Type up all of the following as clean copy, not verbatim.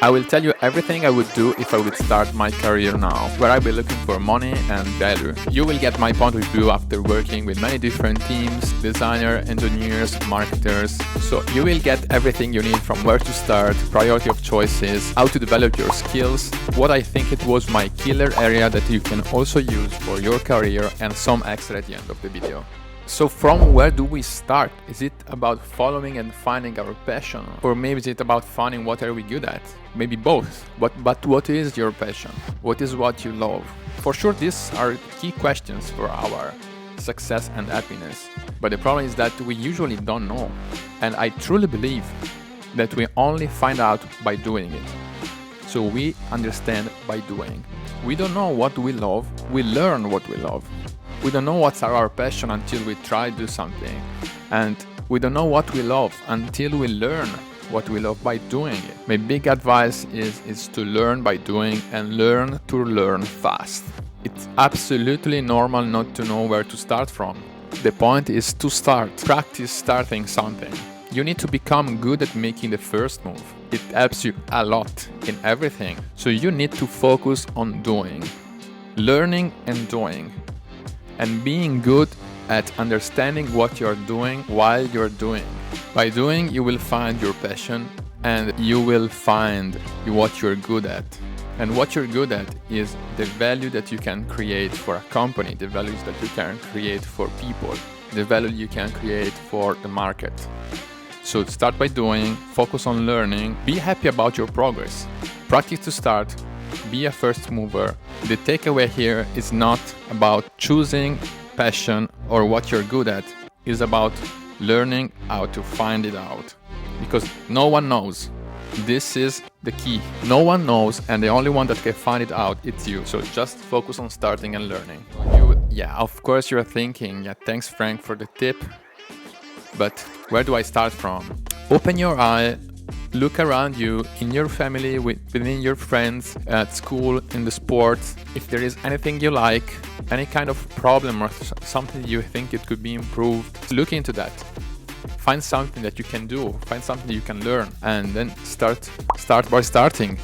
I will tell you everything I would do if I would start my career now, where I'll be looking for money and value. You will get my point of view after working with many different teams, designer, engineers, marketers. So you will get everything you need from where to start, priority of choices, how to develop your skills, what I think it was my killer area that you can also use for your career, and some extra at the end of the video. So from where do we start? Is it about following and finding our passion? Or maybe is it about finding what are we good at? Maybe both. But what is your passion? What is what you love? For sure, these are key questions for our success and happiness. But the problem is that we usually don't know. And I truly believe that we only find out by doing it. So we understand by doing. We don't know what we love, we learn what we love. We don't know what's our passion until we try to do something. And we don't know what we love until we learn what we love by doing it. My big advice is to learn by doing and learn to learn fast. It's absolutely normal not to know where to start from. The point is to start. Practice starting something. You need to become good at making the first move. It helps you a lot in everything. So you need to focus on doing, learning and doing. And being good at understanding what you're doing while you're doing. By doing, you will find your passion and you will find what you're good at. And what you're good at is the value that you can create for a company, the values that you can create for people, the value you can create for the market. So start by doing, focus on learning, be happy about your progress. Practice to start. Be a first mover. The takeaway here is not about choosing passion or what you're good at. It's about learning how to find it out. Because no one knows. This is the key. No one knows, and the only one that can find it out, it's you. So just focus on starting and learning. Of course you're thinking, thanks Frank for the tip. But where do I start from? Open your eye. Look around you, in your family, within your friends, at school, in the sports. If there is anything you like, any kind of problem or something you think it could be improved, look into that. Find something that you can do, find something you can learn, and then start by starting,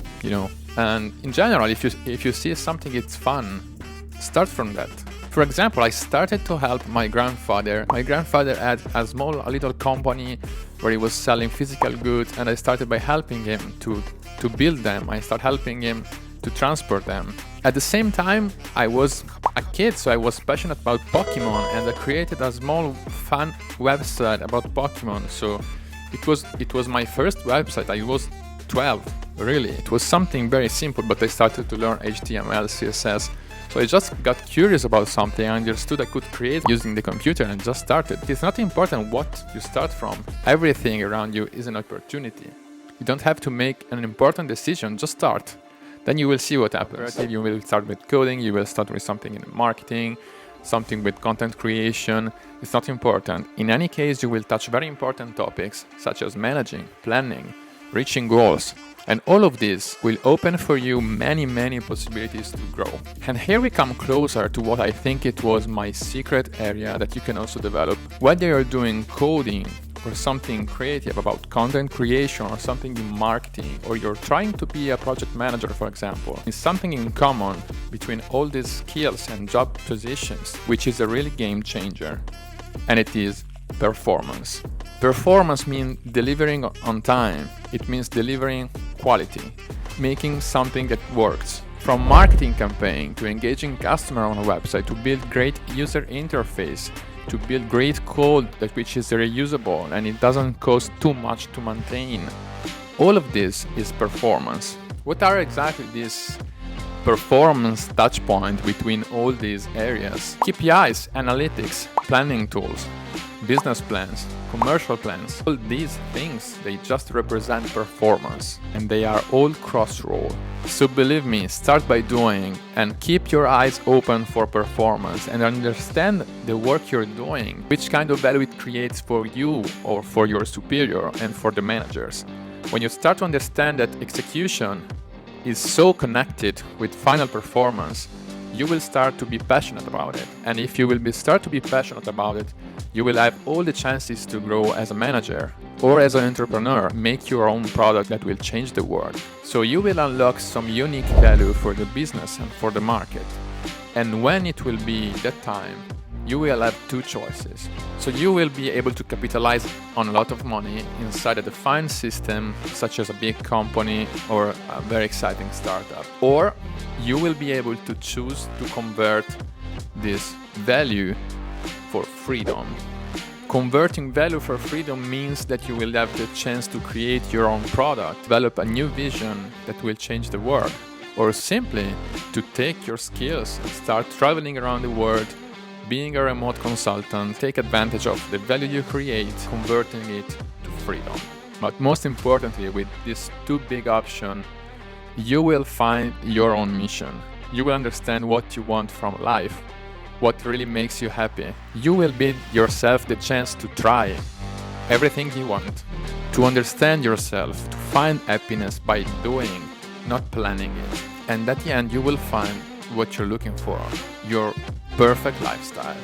And in general, if you see something it's fun, start from that. For example, I started to help my grandfather. My grandfather had a little company where he was selling physical goods, and I started by helping him to build them. I started helping him to transport them. At the same time, I was a kid, so I was passionate about Pokemon, and I created a small fun website about Pokemon. So it was my first website. I was 12, really. It was something very simple, but I started to learn HTML, CSS. So I just got curious about something. I understood I could create using the computer and just started. It's not important what you start from. Everything around you is an opportunity. You don't have to make an important decision, just start. Then you will see what happens. You will start with coding, you will start with something in marketing, something with content creation. It's not important. In any case, you will touch very important topics such as managing, planning, reaching goals. And all of this will open for you many, many possibilities to grow. And here we come closer to what I think it was my secret area that you can also develop. Whether you're doing coding or something creative about content creation or something in marketing, or you're trying to be a project manager, for example, is something in common between all these skills and job positions, which is a really game changer. And it is performance. Performance means delivering on time. It means delivering quality, making something that works. From marketing campaign to engaging customer on a website, to build great user interface, to build great code which is reusable and it doesn't cost too much to maintain. All of this is performance. What are exactly these performance touch points between all these areas? KPIs, analytics, planning tools, business plans, commercial plans. All these things, they just represent performance, and they are all crossroads. So believe me, start by doing and keep your eyes open for performance and understand the work you're doing, which kind of value it creates for you or for your superior and for the managers. When you start to understand that execution is so connected with final performance, you will start to be passionate about it. And if you will start to be passionate about it, you will have all the chances to grow as a manager, Or as an entrepreneur, make your own product that will change the world. So you will unlock some unique value for the business and for the market. And when it will be that time, you will have two choices. So you will be able to capitalize on a lot of money inside a defined system, such as a big company or a very exciting startup. Or you will be able to choose to convert this value for freedom. Converting value for freedom means that you will have the chance to create your own product, develop a new vision that will change the world, or simply to take your skills and start traveling around the world, being a remote consultant, take advantage of the value you create, converting it to freedom. But most importantly, with these two big options, you will find your own mission. You will understand what you want from life, what really makes you happy. You will give yourself the chance to try everything you want, to understand yourself, to find happiness by doing, not planning it. And at the end, you will find what you're looking for, your perfect lifestyle.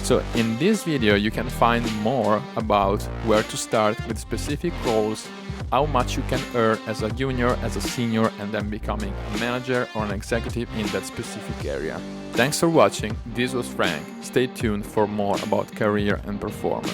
So in this video, you can find more about where to start with specific roles, how much you can earn as a junior, as a senior, and then becoming a manager or an executive in that specific area. Thanks for watching. This was Frank. Stay tuned for more about career and performance.